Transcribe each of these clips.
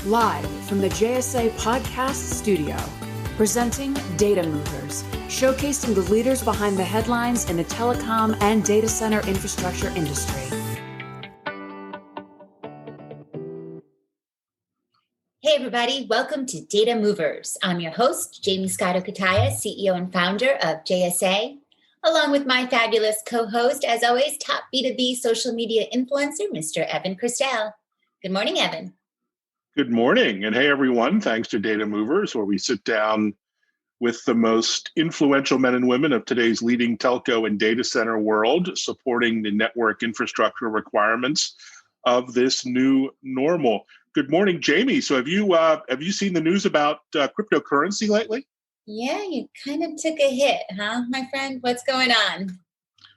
Live from the JSA Podcast Studio, presenting Data Movers, showcasing the leaders behind the headlines in the telecom and data center infrastructure industry. Hey everybody, welcome to Data Movers. I'm your host, Jamie Scotto-Kataya, CEO and founder of JSA, along with my fabulous co-host, as always, top B2B social media influencer, Mr. Evan Christel. Good morning, Evan. Good morning. And hey, everyone, thanks to Data Movers, where we sit down with the most influential men and women of today's leading telco and data center world, supporting the network infrastructure requirements of this new normal. Good morning, Jamie. So have you seen the news about cryptocurrency lately? Yeah, you kind of took a hit, huh, my friend? What's going on?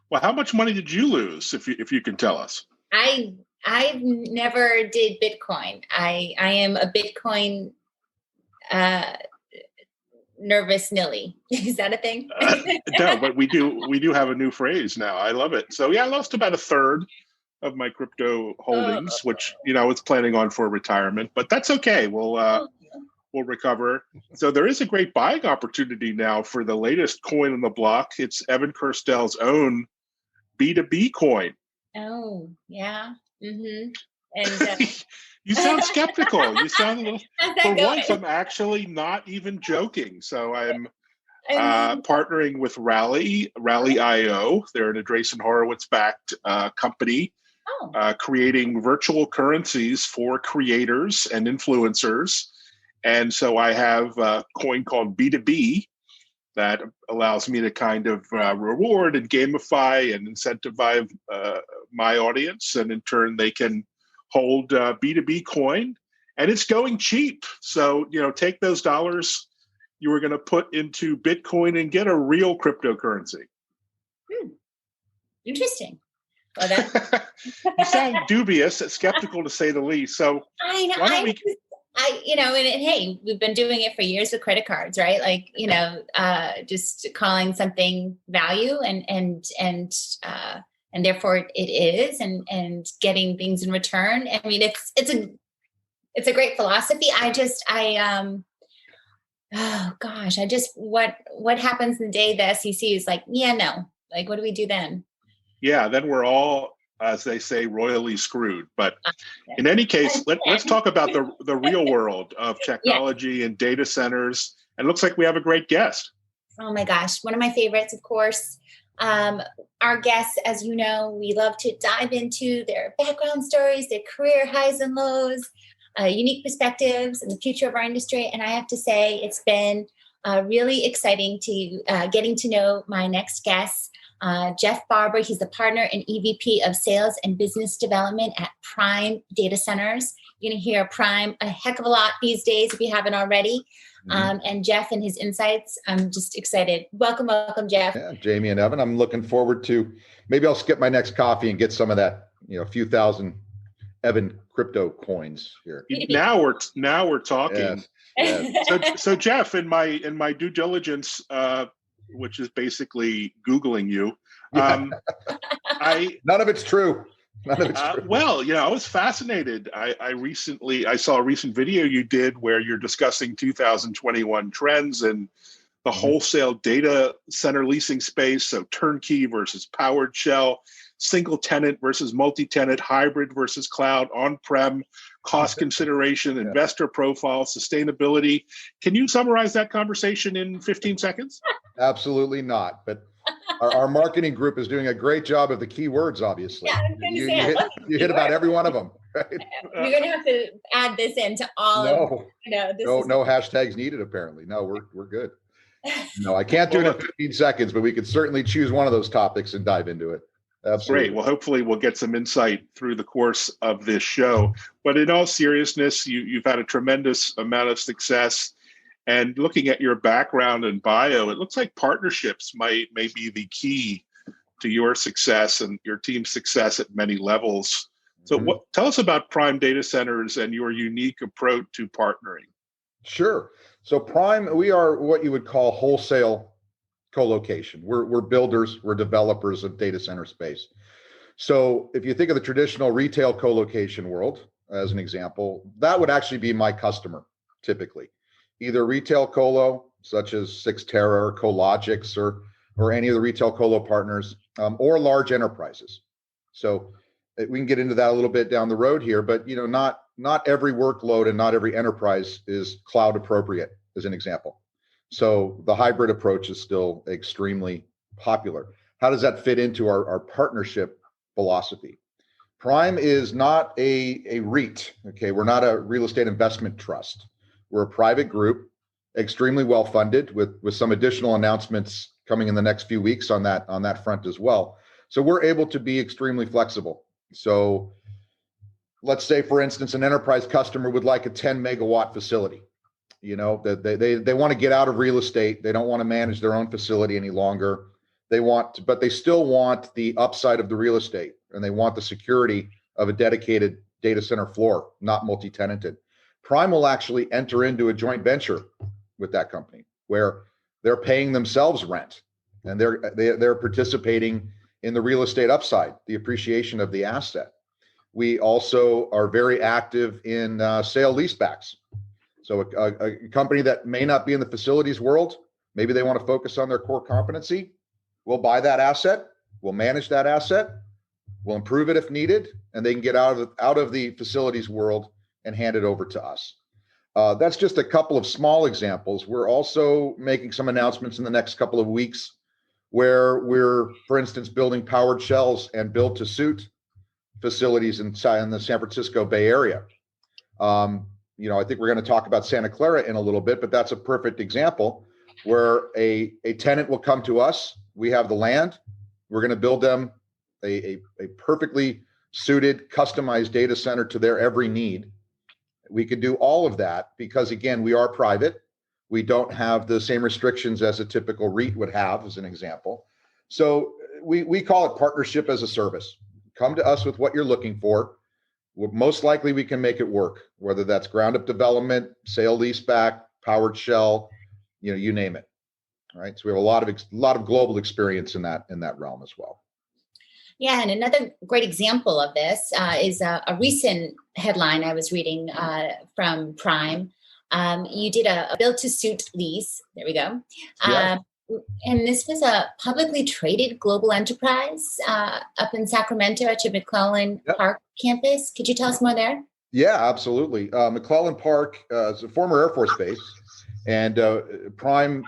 Well, how much money did you lose, if you can tell us? I never did Bitcoin. I am a Bitcoin nervous Nilly. Is that a thing? No, but we do have a new phrase now. I love it. So yeah, I lost about a third of my crypto holdings, which I was planning on for retirement, but that's okay. We'll recover. So there is a great buying opportunity now for the latest coin on the block. It's Evan Kirstel's own B2B coin. Oh yeah. Mm-hmm. And you sound skeptical. You sound a little. For going? once, I'm actually not even joking. So I'm partnering with Rally.io. They're an Andreessen Horowitz-backed company, creating virtual currencies for creators and influencers. And so I have a coin called B2B that allows me to kind of reward and gamify and incentivize my audience. And in turn, they can hold B2B coin. And it's going cheap. So, take those dollars you were going to put into Bitcoin and get a real cryptocurrency. Interesting. Well, you sound dubious, skeptical to say the least. So I know. And hey, we've been doing it for years with credit cards, right? Like, just calling something value and therefore it is, and getting things in return. I mean, it's a great philosophy. What happens in the day the SEC is like, yeah, no, like, what do we do then? Yeah, then we're all, as they say, royally screwed. But in any case, let's talk about the real world of technology and data centers. And it looks like we have a great guest. Oh my gosh, one of my favorites, of course. Our guests, as you know, we love to dive into their background stories, their career highs and lows, unique perspectives, and the future of our industry. And I have to say, it's been really exciting to getting to know my next guest. Jeff Barber, he's the partner and EVP of Sales and Business Development at Prime Data Centers. You're going to hear Prime a heck of a lot these days if you haven't already. And Jeff and his insights, I'm just excited. Welcome, Jeff. Yeah, Jamie and Evan, I'm looking forward to, maybe I'll skip my next coffee and get some of that, few thousand Evan crypto coins here. Now we're talking. Yes. So Jeff, in my due diligence, which is basically Googling you. None of it's true. Well, I was fascinated. I saw a recent video you did where you're discussing 2021 trends and the wholesale data center leasing space. So turnkey versus powered shell, single tenant versus multi-tenant, hybrid versus cloud, on-prem, cost consideration, investor profile, sustainability. Can you summarize that conversation in 15 seconds? Absolutely not. But our marketing group is doing a great job of the keywords, obviously. Yeah, you hit about every one of them. Right? You're going to have to add this into all no hashtags needed, apparently. No, we're good. No, I can't do it in 15 seconds, but we could certainly choose one of those topics and dive into it. Absolutely. Great. Well, hopefully we'll get some insight through the course of this show. But in all seriousness, you've had a tremendous amount of success. And looking at your background and bio, it looks like partnerships may be the key to your success and your team's success at many levels. So tell us about Prime Data Centers and your unique approach to partnering. Sure. So Prime, we are what you would call wholesale co-location. We're builders, we're developers of data center space. So if you think of the traditional retail co-location world, as an example, that would actually be my customer typically. Either retail colo, such as Sixterra or Cologix or any of the retail colo partners, or large enterprises. So we can get into that a little bit down the road here, but not every workload and not every enterprise is cloud appropriate, as an example. So the hybrid approach is still extremely popular. How does that fit into our partnership philosophy? Prime is not a REIT. Okay, we're not a real estate investment trust. We're a private group, extremely well funded, with some additional announcements coming in the next few weeks on that front as well. So we're able to be extremely flexible. So let's say, for instance, an enterprise customer would like a 10 megawatt facility. That they want to get out of real estate. They don't want to manage their own facility any longer. But they still want the upside of the real estate, and they want the security of a dedicated data center floor, not multi-tenanted. Prime will actually enter into a joint venture with that company where they're paying themselves rent, and they're participating in the real estate upside, the appreciation of the asset. We also are very active in sale leasebacks. So a company that may not be in the facilities world, maybe they want to focus on their core competency. We'll buy that asset, we'll manage that asset, we'll improve it if needed, and they can get out of the facilities world and hand it over to us. That's just a couple of small examples. We're also making some announcements in the next couple of weeks where we're, for instance, building powered shells and build to suit facilities in the San Francisco Bay Area. I think we're going to talk about Santa Clara in a little bit, but that's a perfect example where a tenant will come to us. We have the land. We're going to build them a perfectly suited, customized data center to their every need. We could do all of that because, again, we are private. We don't have the same restrictions as a typical REIT would have, as an example. So we call it partnership as a service. Come to us with what you're looking for. Most likely we can make it work, whether that's ground up development, sale leaseback, powered shell, you name it. All right. So we have a lot of global experience in that realm as well. Yeah, and another great example of this is a recent headline I was reading from Prime. You did a build-to-suit lease. There we go. Yeah. And this was a publicly traded global enterprise up in Sacramento at your McClellan Park campus. Could you tell us more there? Yeah, absolutely. McClellan Park is a former Air Force base, and Prime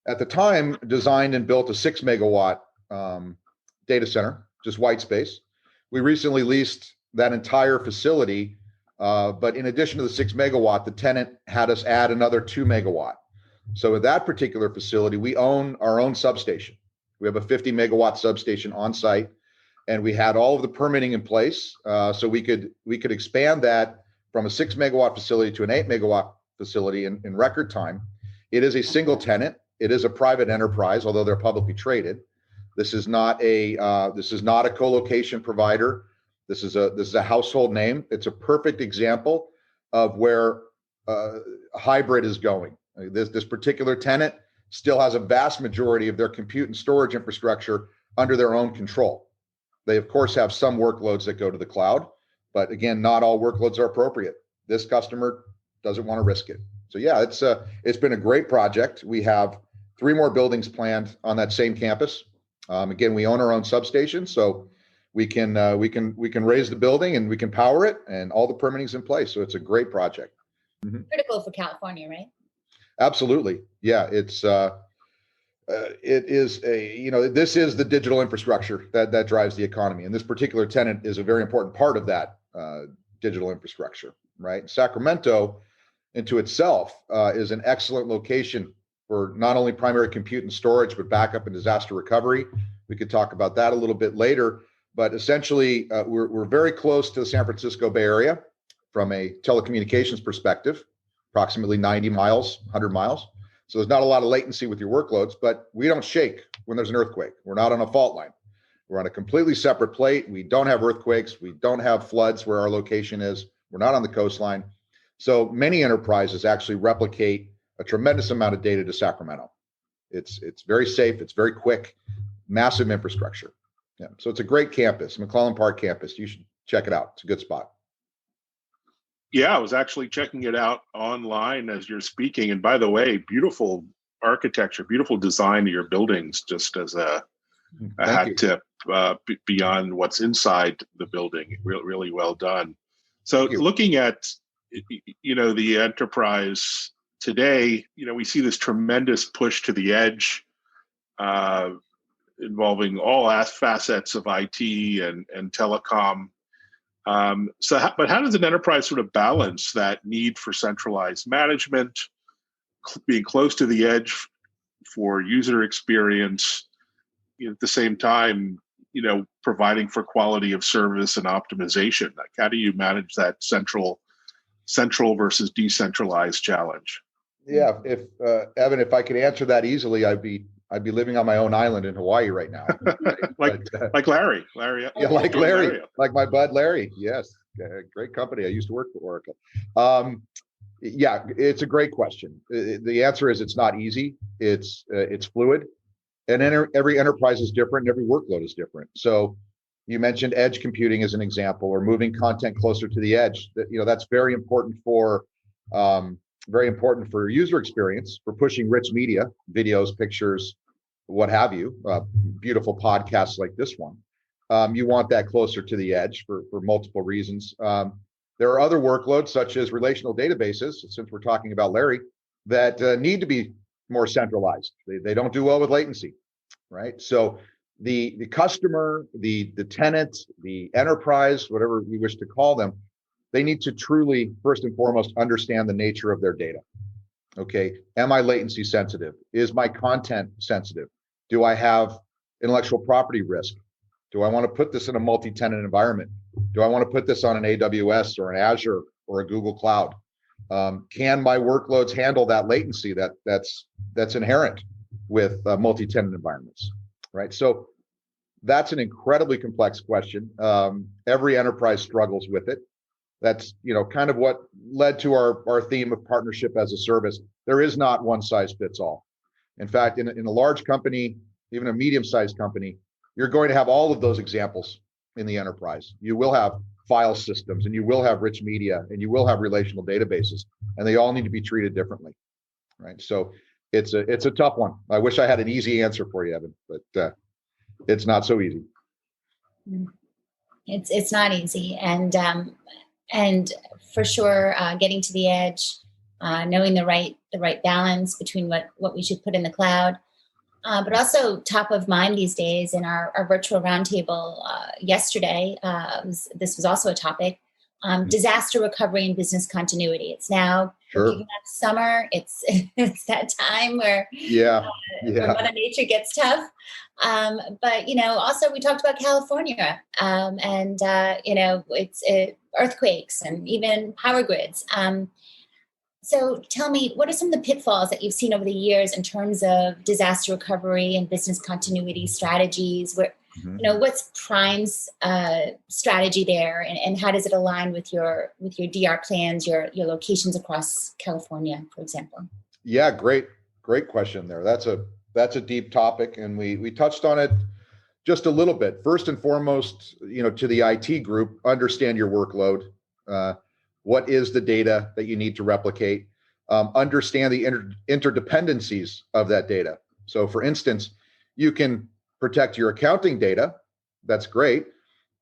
at the time, designed and built a 6 megawatt data center, just white space. We recently leased that entire facility, but in addition to the 6 megawatt, the tenant had us add another 2 megawatt. So with that particular facility, we own our own substation. We have a 50 megawatt substation on site, and we had all of the permitting in place, so we could expand that from a 6 megawatt facility to an 8 megawatt facility in record time. It is a single tenant. It is a private enterprise, although they're publicly traded. This is not a co-location provider. This is a household name. It's a perfect example of where hybrid is going. This particular tenant still has a vast majority of their compute and storage infrastructure under their own control. They, of course, have some workloads that go to the cloud, but again, not all workloads are appropriate. This customer doesn't want to risk it. So yeah, it's been a great project. We have 3 more buildings planned on that same campus. Again, we own our own substation, so we can raise the building and we can power it, and all the permitting's in place. So it's a great project. Mm-hmm. Critical for California, right? Absolutely. Yeah, it is this is the digital infrastructure that drives the economy. And this particular tenant is a very important part of that digital infrastructure, right? Sacramento into itself is an excellent location for not only primary compute and storage, but backup and disaster recovery. We could talk about that a little bit later, but essentially we're very close to the San Francisco Bay Area from a telecommunications perspective. Approximately 90 miles, 100 miles. So there's not a lot of latency with your workloads, but we don't shake when there's an earthquake. We're not on a fault line. We're on a completely separate plate. We don't have earthquakes. We don't have floods where our location is. We're not on the coastline. So many enterprises actually replicate a tremendous amount of data to Sacramento. It's very safe. It's very quick, massive infrastructure. Yeah. So it's a great campus, McClellan Park campus. You should check it out. It's a good spot. Yeah, I was actually checking it out online as you're speaking. And by the way, beautiful architecture, beautiful design of your buildings, just as a Thank hat you. tip beyond what's inside the building. Really well done. So Thank you. looking at, the enterprise today, we see this tremendous push to the edge, involving all facets of IT and telecom. But how does an enterprise sort of balance that need for centralized management, being close to the edge for user experience, at the same time, providing for quality of service and optimization? Like, how do you manage that central versus decentralized challenge? Yeah, if Evan, if I could answer that easily, I'd be living on my own island in Hawaii right now. like Larry. Yeah, like Larry, like my bud Larry. Yes, great company. I used to work for Oracle. Yeah, it's a great question. The answer is it's not easy. It's fluid, and every enterprise is different, and every workload is different. So you mentioned edge computing as an example, or moving content closer to the edge. That's very important for user experience, for pushing rich media, videos, pictures, what have you, beautiful podcasts like this one. You want that closer to the edge for multiple reasons. There are other workloads, such as relational databases, since we're talking about Larry, that need to be more centralized. They don't do well with latency, right? So the customer, the tenant, the enterprise, whatever we wish to call them, they need to truly, first and foremost, understand the nature of their data. Okay, am I latency sensitive? Is my content sensitive? Do I have intellectual property risk? Do I want to put this in a multi-tenant environment? Do I want to put this on an AWS or an Azure or a Google Cloud? Can my workloads handle that latency that's inherent with multi-tenant environments, right? So that's an incredibly complex question. Every enterprise struggles with it. That's kind of what led to our theme of partnership as a service. There is not one size fits all. In fact, in a large company, even a medium-sized company, you're going to have all of those examples in the enterprise. You will have file systems, and you will have rich media, and you will have relational databases, and they all need to be treated differently, right? So it's a tough one. I wish I had an easy answer for you, Evan, but it's not so easy. It's not easy, and for sure, getting to the edge, knowing the right balance between what we should put in the cloud, but also top of mind these days in our virtual roundtable yesterday. This was also a topic: disaster recovery and business continuity. It's now kicking off summer. It's that time where where Mother Nature gets tough. But also we talked about California, and it's earthquakes and even power grids. So tell me, what are some of the pitfalls that you've seen over the years in terms of disaster recovery and business continuity strategies? What's Prime's strategy there, and how does it align with your DR plans, your locations across California, for example? Yeah, great question there. That's a deep topic, and we touched on it just a little bit. First and foremost, to the IT group, understand your workload. What is the data that you need to replicate? Understand the interdependencies of that data. So for instance, you can protect your accounting data. That's great.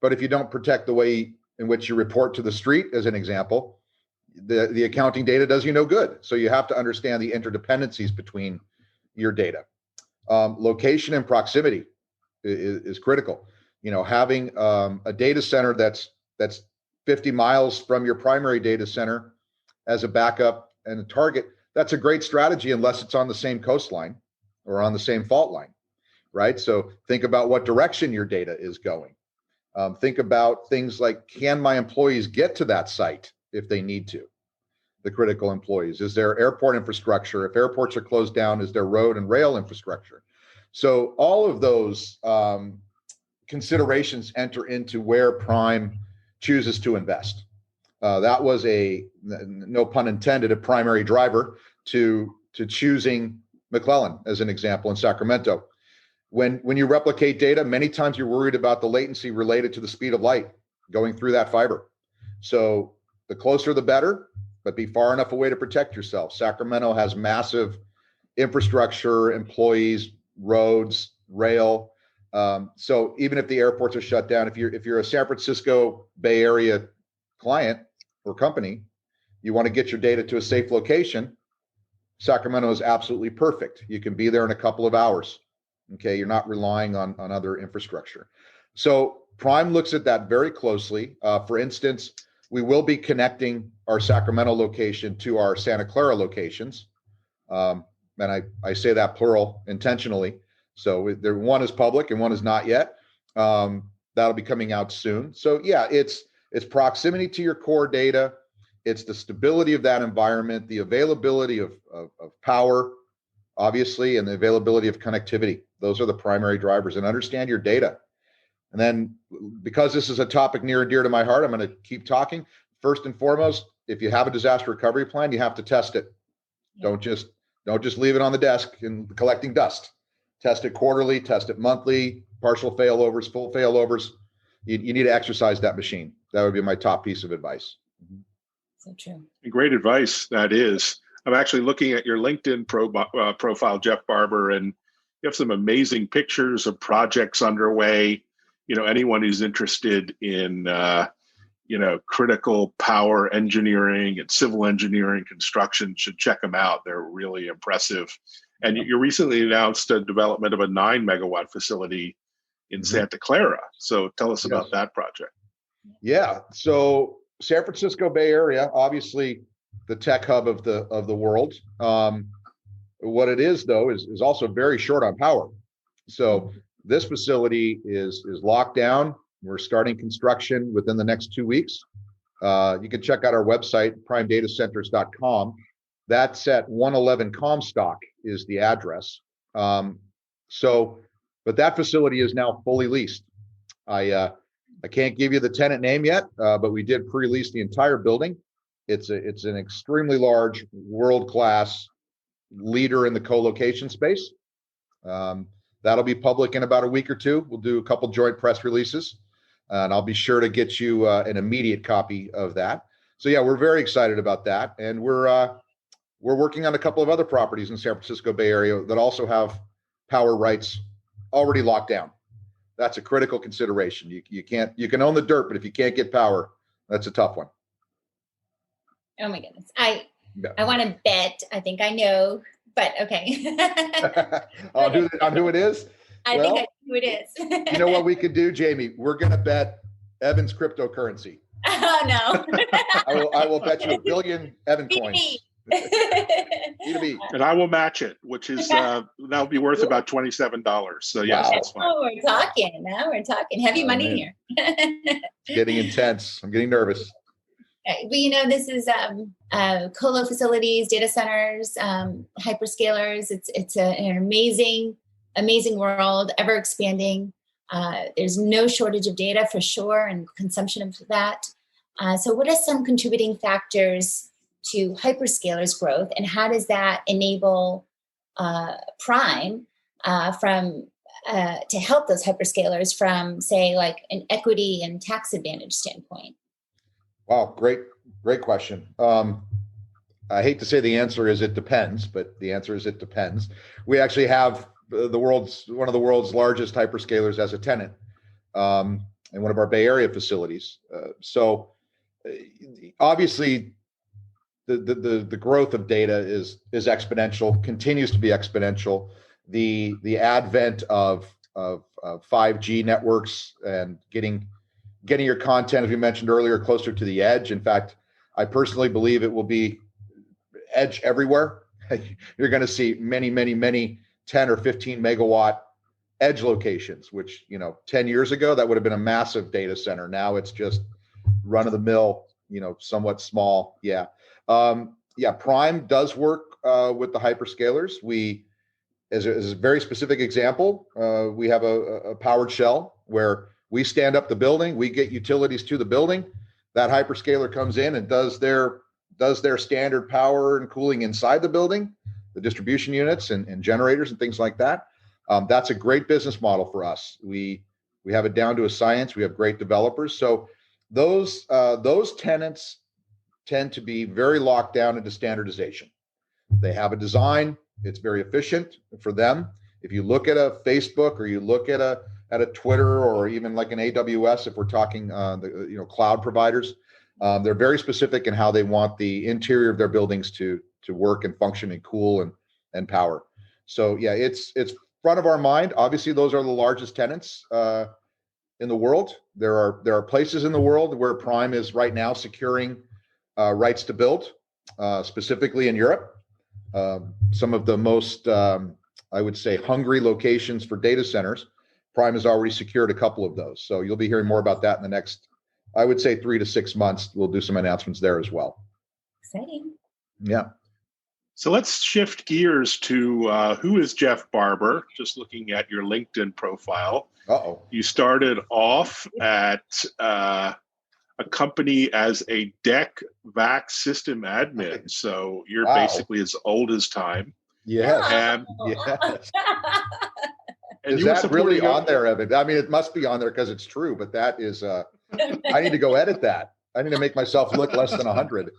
But if you don't protect the way in which you report to the street, as an example, the accounting data does you no good. So you have to understand the interdependencies between your data. Location and proximity is critical. Having a data center that's 50 miles from your primary data center as a backup and a target, that's a great strategy unless it's on the same coastline or on the same fault line, right? So think about what direction your data is going. Think about things like, can my employees get to that site if they need to? The critical employees. Is there airport infrastructure? If airports are closed down, is there road and rail infrastructure? So all of those considerations enter into where Prime chooses to invest. That was no pun intended, a primary driver to choosing McClellan as an example in Sacramento. When you replicate data, many times you're worried about the latency related to the speed of light going through that fiber. So the closer the better, but be far enough away to protect yourself. Sacramento has massive infrastructure, employees, roads, rail. So even if the airports are shut down, if you're a San Francisco Bay Area client or company, you want to get your data to a safe location, Sacramento is absolutely perfect. You can be there in a couple of hours. Okay, you're not relying on other infrastructure. So Prime looks at that very closely. For instance, we will be connecting our Sacramento location to our Santa Clara locations. And I say that plural intentionally. So one is public and one is not yet. That'll be coming out soon. So yeah, it's proximity to your core data. It's the stability of that environment, the availability of power, obviously, and the availability of connectivity. Those are the primary drivers, and understand your data. And then, because this is a topic near and dear to my heart, I'm going to keep talking. First and foremost, if you have a disaster recovery plan, you have to test it. Yeah. Don't just leave it on the desk and collecting dust. Test it quarterly, test it monthly, partial failovers, full failovers. You need to exercise that machine. That would be my top piece of advice. So true. Great advice, that is. I'm actually looking at your LinkedIn profile, Jeff Barber, and you have some amazing pictures of projects underway. Anyone who's interested in, critical power engineering and civil engineering construction should check them out. They're really impressive. And you recently announced a development of a 9-megawatt facility in Santa Clara. So tell us about that project. Yeah. So San Francisco Bay Area, obviously the tech hub of the world. What it is, though, is also very short on power. So this facility is locked down. We're starting construction within the next 2 weeks. You can check out our website, primedatacenters.com. That's at 111 Comstock is the address. But that facility is now fully leased. I can't give you the tenant name yet, but we did pre-lease the entire building. It's an extremely large, world-class leader in the co-location space. That'll be public in about a week or two. We'll do a couple joint press releases, and I'll be sure to get you an immediate copy of that. So yeah, we're very excited about that, and we're working on a couple of other properties in San Francisco Bay Area that also have power rights already locked down. That's a critical consideration. You can own the dirt, but if you can't get power, that's a tough one. Oh my goodness. I want to bet. I think I know, but okay. on who it is? I think I know who it is. You know what we could do, Jamie? We're going to bet Evan's cryptocurrency. Oh, no. I will bet you $1 billion Evan coins. B2B. And I will match it, which is that'll be worth about $27. So yes, wow. That's fine. Oh, we're talking. Now we're talking heavy money here. It's getting intense. I'm getting nervous. Well, this is Colo facilities, data centers, hyperscalers. It's an amazing world, ever expanding. There's no shortage of data for sure, and consumption of that. So what are some contributing factors to hyperscalers growth, and how does that enable Prime to help those hyperscalers from, say, like an equity and tax advantage standpoint? Wow, great question. I hate to say the answer is it depends, but the answer is it depends. We actually have one of the world's largest hyperscalers as a tenant in one of our Bay Area facilities. So obviously, the growth of data is exponential, continues to be exponential. The advent of 5G networks and getting your content, as we mentioned earlier, closer to the edge. In fact, I personally believe it will be edge everywhere. You're going to see many 10 or 15 megawatt edge locations, which 10 years ago that would have been a massive data center. Now it's just run of the mill, somewhat small. Yeah. Prime does work with the hyperscalers. We, as a very specific example, we have a powered shell where we stand up the building, we get utilities to the building. That hyperscaler comes in and does their standard power and cooling inside the building, the distribution units and generators and things like that. That's a great business model for us. We have it down to a science. We have great developers. So those tenants tend to be very locked down into standardization. They have a design, it's very efficient for them. If you look at a Facebook or you look at a Twitter or even like an AWS, if we're talking the cloud providers, they're very specific in how they want the interior of their buildings to work and function and cool and power. So yeah, it's front of our mind. Obviously, those are the largest tenants in the world. There are places in the world where Prime is right now securing rights to build, specifically in Europe. Some of the most, I would say, hungry locations for data centers. Prime has already secured a couple of those. So you'll be hearing more about that in the next, I would say, 3 to 6 months. We'll do some announcements there as well. Exciting. Yeah. So let's shift gears to who is Jeff Barber? Just looking at your LinkedIn profile. Uh-oh. You started off at a company as a deck vac system admin. So you're basically as old as time. Yes. And, yes. and is that really on there, Evan? I mean, it must be on there because it's true, but that is, I need to go edit that. I need to make myself look less than 100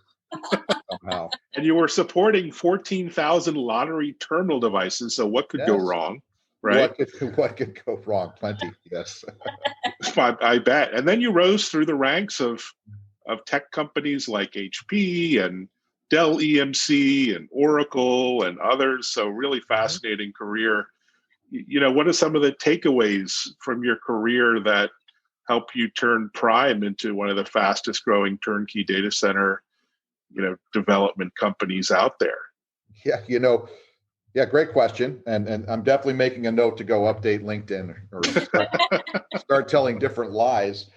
somehow. And you were supporting 14,000 lottery terminal devices. So what could go wrong, right? What could go wrong? Plenty, yes. I bet. And then you rose through the ranks of tech companies like HP and Dell EMC and Oracle and others. So really fascinating career. What are some of the takeaways from your career that help you turn Prime into one of the fastest growing turnkey data center, development companies out there? Yeah, great question. And I'm definitely making a note to go update LinkedIn or start telling different lies.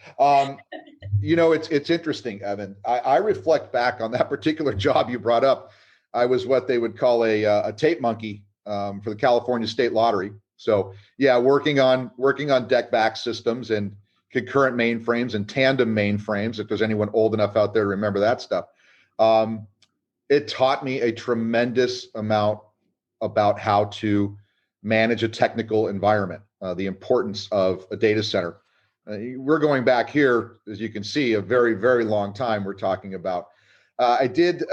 It's interesting, Evan. I reflect back on that particular job you brought up. I was what they would call a tape monkey for the California State Lottery. So yeah, working on deck back systems and concurrent mainframes and tandem mainframes, if there's anyone old enough out there to remember that stuff. It taught me a tremendous amount about how to manage a technical environment, the importance of a data center. We're going back here, as you can see, a very, very long time we're talking about. I did,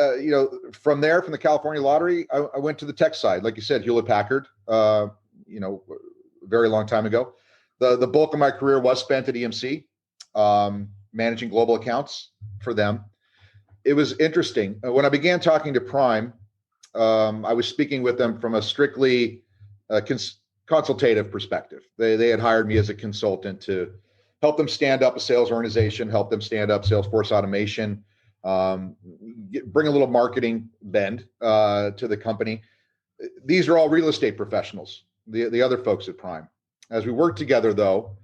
from there, from the California Lottery, I went to the tech side. Like you said, Hewlett Packard, very long time ago. The bulk of my career was spent at EMC, managing global accounts for them. It was interesting. When I began talking to Prime, I was speaking with them from a strictly consultative perspective. They had hired me as a consultant to help them stand up a sales organization, help them stand up Salesforce automation, bring a little marketing bend to the company. These are all real estate professionals, the other folks at Prime. As we worked together, though,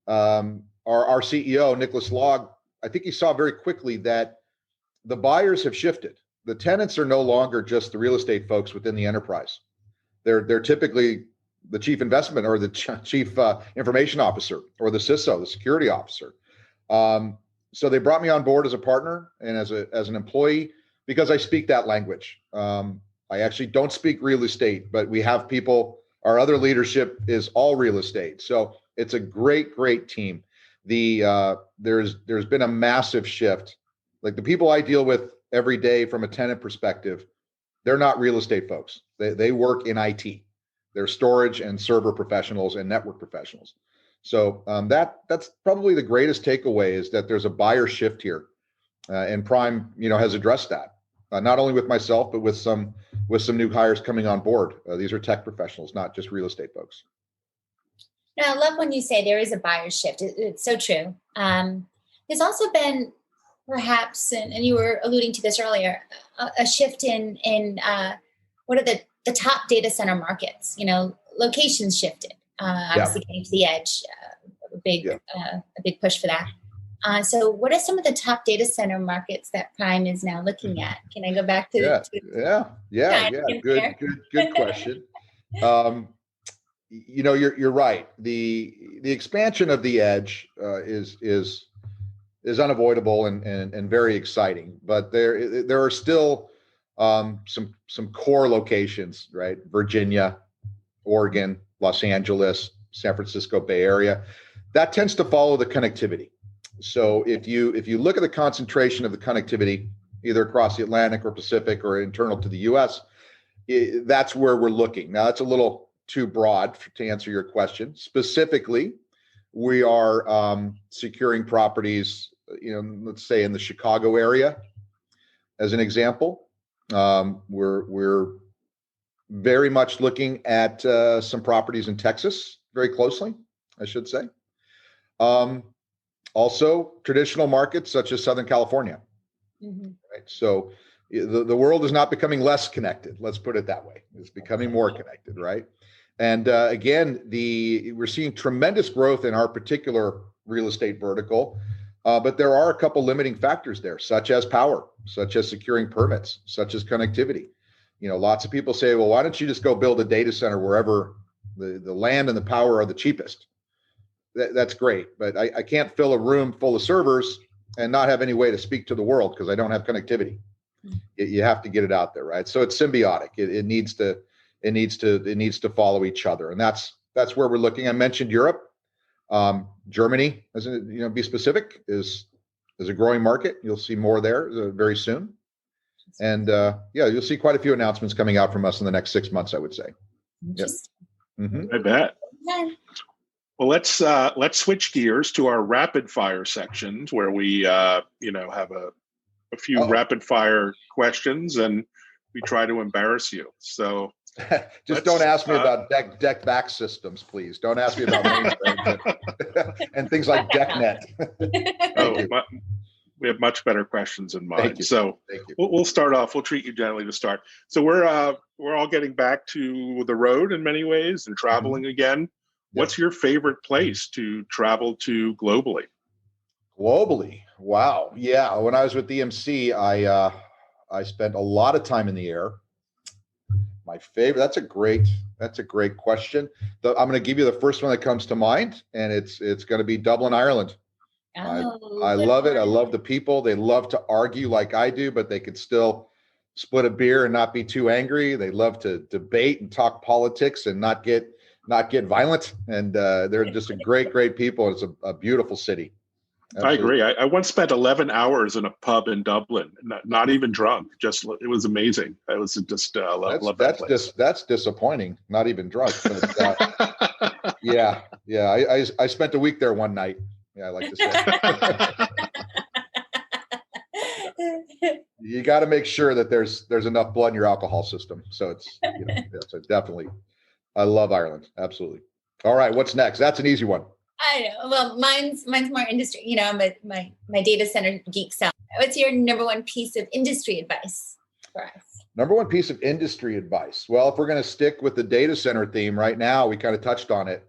our CEO, Nicholas Log, I think he saw very quickly that the buyers have shifted. The tenants are no longer just the real estate folks within the enterprise. They're typically the chief investment or the chief information officer or the CISO, the security officer. So they brought me on board as a partner and as an employee because I speak that language. I actually don't speak real estate, but we have people. Our other leadership is all real estate. So it's a great, great team. There's been a massive shift. Like the people I deal with every day from a tenant perspective, they're not real estate folks. They work in IT. They're storage and server professionals and network professionals. So that's probably the greatest takeaway is that there's a buyer shift here, and Prime, has addressed that. Not only with myself, but with some new hires coming on board. These are tech professionals, not just real estate folks. Now, I love when you say there is a buyer shift. It's so true. There's also been perhaps, and you were alluding to this earlier, a shift in what are the top data center markets? Locations shifted. Obviously, getting to the edge, a big push for that. So what are some of the top data center markets that Prime is now looking at? Can I go back to Good question. You're right. The expansion of the edge is unavoidable and very exciting, but there are still some core locations, right? Virginia, Oregon, Los Angeles, San Francisco Bay Area, that tends to follow the connectivity. So if you look at the concentration of the connectivity either across the Atlantic or Pacific or internal to the US, that's where we're looking. Now, that's a little too broad to answer your question. Specifically, we are securing properties, let's say in the Chicago area, as an example. We're very much looking at some properties in Texas very closely, I should say. Also, traditional markets such as Southern California. Right? So the world is not becoming less connected. Let's put it that way. It's becoming more connected, right? And again, we're seeing tremendous growth in our particular real estate vertical, but there are a couple limiting factors there, such as power, such as securing permits, such as connectivity. Lots of people say, well, why don't you just go build a data center wherever the land and the power are the cheapest? That's great, but I can't fill a room full of servers and not have any way to speak to the world because I don't have connectivity. You have to get it out there, right? So it's symbiotic. It needs to follow each other, and that's where we're looking. I mentioned Europe, Germany, be specific, is a growing market. You'll see more there very soon. And you'll see quite a few announcements coming out from us in the nenext 6 months, I would say. Yep. I bet. Yeah. Well, let's switch gears to our rapid fire sections where we have a few rapid fire questions and we try to embarrass you. So just don't ask me about deck back systems, please. Don't ask me about mainframes and things like DeckNet. We have much better questions in mind. So we'll start off. We'll treat you gently to start. So we're all getting back to the road in many ways and traveling again. What's your favorite place to travel to globally? Globally, wow, yeah. When I was with EMC, I spent a lot of time in the air. My favorite. That's a great question. I'm going to give you the first one that comes to mind, and it's going to be Dublin, Ireland. I love it. I love the people. They love to argue like I do, but they could still split a beer and not be too angry. They love to debate and talk politics and not get violent. And they're just a great people. It's a beautiful city. Absolutely. I agree. I once spent 11 hours in a pub in Dublin, not even drunk. It was amazing. I was just love that place. That's disappointing. Not even drunk. But, yeah. I spent a week there one night. Yeah, I like to say. You got to make sure that there's enough blood in your alcohol system. So it's so definitely. I love Ireland. Absolutely. All right, what's next? That's an easy one. I know. Well, mine's more industry. My data center geek self. What's your number one piece of industry advice for us? Number one piece of industry advice. Well, if we're going to stick with the data center theme right now, we kind of touched on it.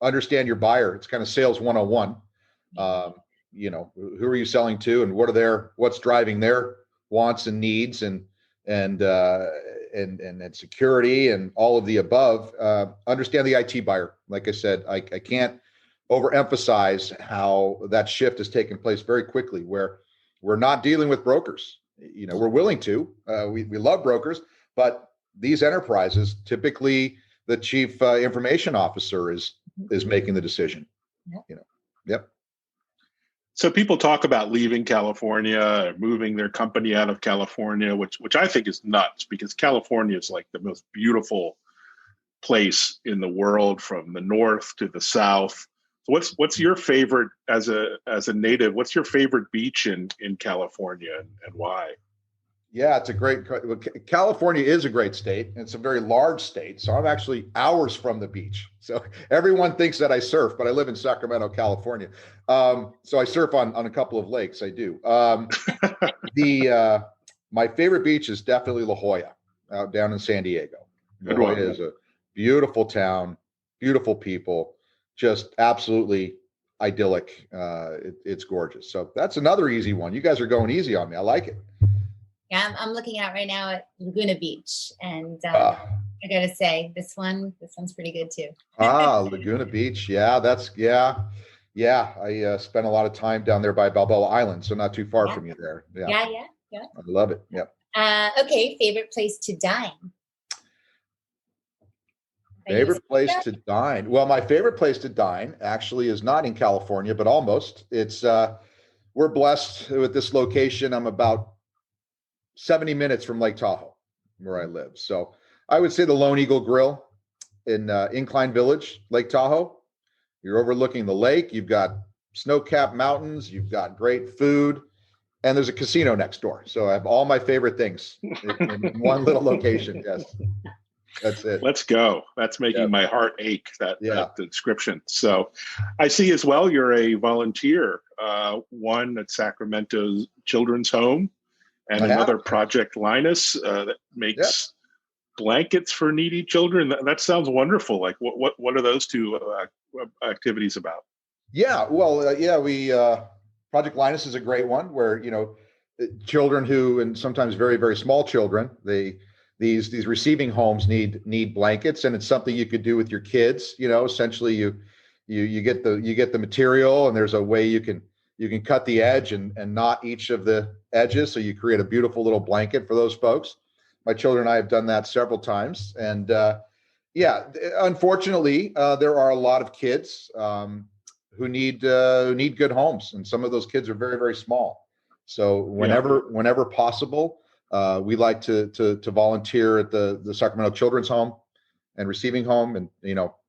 Understand your buyer. It's kind of sales 101. Who are you selling to, and what's driving their wants and needs, and security and all of the above. Understand the IT buyer. Like I said, I can't overemphasize how that shift has taken place very quickly, where we're not dealing with brokers. We're willing to. We love brokers, but these enterprises, typically the chief information officer is making the decision. Yep. So people talk about leaving California, or moving their company out of California, which I think is nuts, because California is like the most beautiful place in the world, from the north to the south. So what's your favorite as a native? What's your favorite beach in California, and why? Yeah, California is a great state. It's a very large state. So I'm actually hours from the beach. So everyone thinks that I surf, but I live in Sacramento, California. So I surf on a couple of lakes. I do. My favorite beach is definitely La Jolla, out down in San Diego. La Jolla is a beautiful town, beautiful people, just absolutely idyllic. It's gorgeous. So that's another easy one. You guys are going easy on me. I like it. Yeah, I'm looking out right now at Laguna Beach, and I gotta say, this one's pretty good too. Laguna Beach, yeah, I spent a lot of time down there by Balboa Island, so not too far from you there. Yeah. I love it. Yep. Okay, favorite place to dine. Favorite place to dine. Well, my favorite place to dine actually is not in California, but almost. It's we're blessed with this location. I'm about 70 minutes from Lake Tahoe, where I live. So I would say the Lone Eagle Grill in Incline Village, Lake Tahoe. You're overlooking the lake. You've got snow-capped mountains. You've got great food. And there's a casino next door. So I have all my favorite things in one little location. Yes. That's it. Let's go. That's making my heart ache, that description. So I see as well, you're a volunteer, one at Sacramento Children's Home and another Project Linus that makes blankets for needy children. That sounds wonderful. Like what are those two activities about? Yeah, well, we Project Linus is a great one where, children who, and sometimes very, very small children, these receiving homes need blankets, and it's something you could do with your kids. Essentially you get the material, and there's a way you can cut the edge and knot each of the edges, so you create a beautiful little blanket for those folks. My children and I have done that several times, and unfortunately, there are a lot of kids who need good homes, and some of those kids are very, very small. So whenever possible, we like to volunteer at the Sacramento Children's Home and Receiving Home, and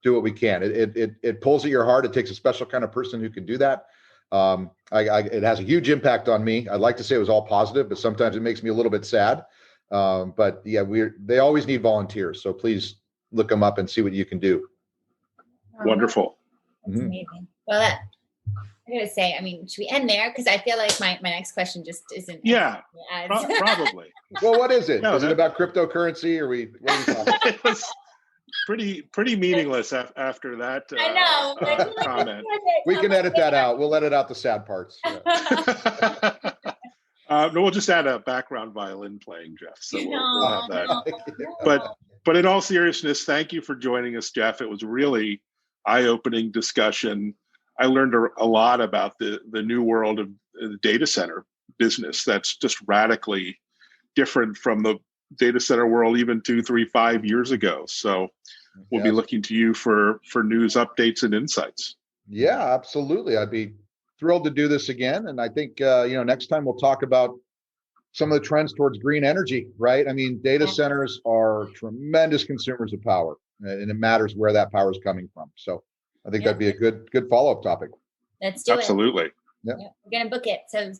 do what we can. It pulls at your heart. It takes a special kind of person who can do that. It has a huge impact on me. I'd like to say it was all positive, but sometimes it makes me a little bit sad. But yeah, they always need volunteers. So please look them up and see what you can do. Wonderful. That's amazing. Well, I gotta say, should we end there? Because I feel like my next question just isn't. Yeah, probably. Well, what is it? Is it about cryptocurrency, or what are we talking about? It was pretty meaningless after that I know. comment. We can edit that out. We'll edit out the sad parts. Yeah. No, we'll just add a background violin playing, Jeff. So we'll have that. But in all seriousness, thank you for joining us, Jeff. It was really eye-opening discussion. I learned a lot about the new world of the data center business that's just radically different from the data center world even 2, 3, 5 years ago. So we'll be looking to you for news updates and insights. Yeah, absolutely. I'd be thrilled to do this again. And I think, next time we'll talk about some of the trends towards green energy, right? Data centers are tremendous consumers of power, and it matters where that power is coming from. So I think that'd be a good follow-up topic. Let's do it. Absolutely. Yeah. We're going to book it. So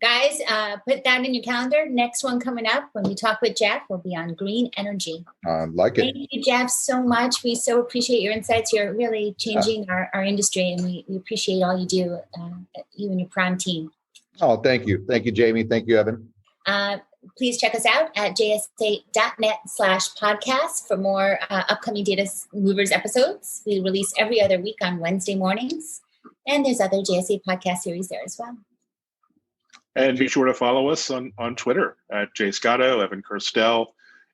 guys, put that in your calendar. Next one coming up when we talk with Jeff will be on green energy. Thank you, Jeff, so much. We so appreciate your insights. You're really changing our industry, and we appreciate all you do, you and your prime team. Oh, thank you. Thank you, Jamie. Thank you, Evan. Please check us out at jsa.net/podcast for more upcoming Data Movers episodes. We release every other week on Wednesday mornings, and there's other JSA podcast series there as well. And be sure to follow us on Twitter at Jay Scotto, Evan Kirstel,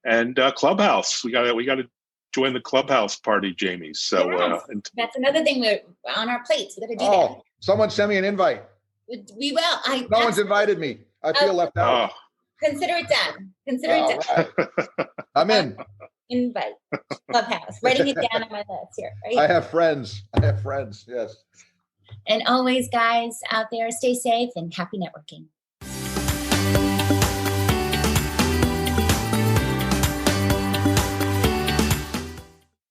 and Clubhouse. We got to join the Clubhouse party, Jamie. So that's another thing we're on our plates. We got to do that. Someone send me an invite. We will. No one's invited me. I feel left out. Consider it done. Right. I'm in. Invite. Clubhouse. Writing it down on my list here. Right? I have friends. Yes. And always, guys out there, stay safe and happy networking.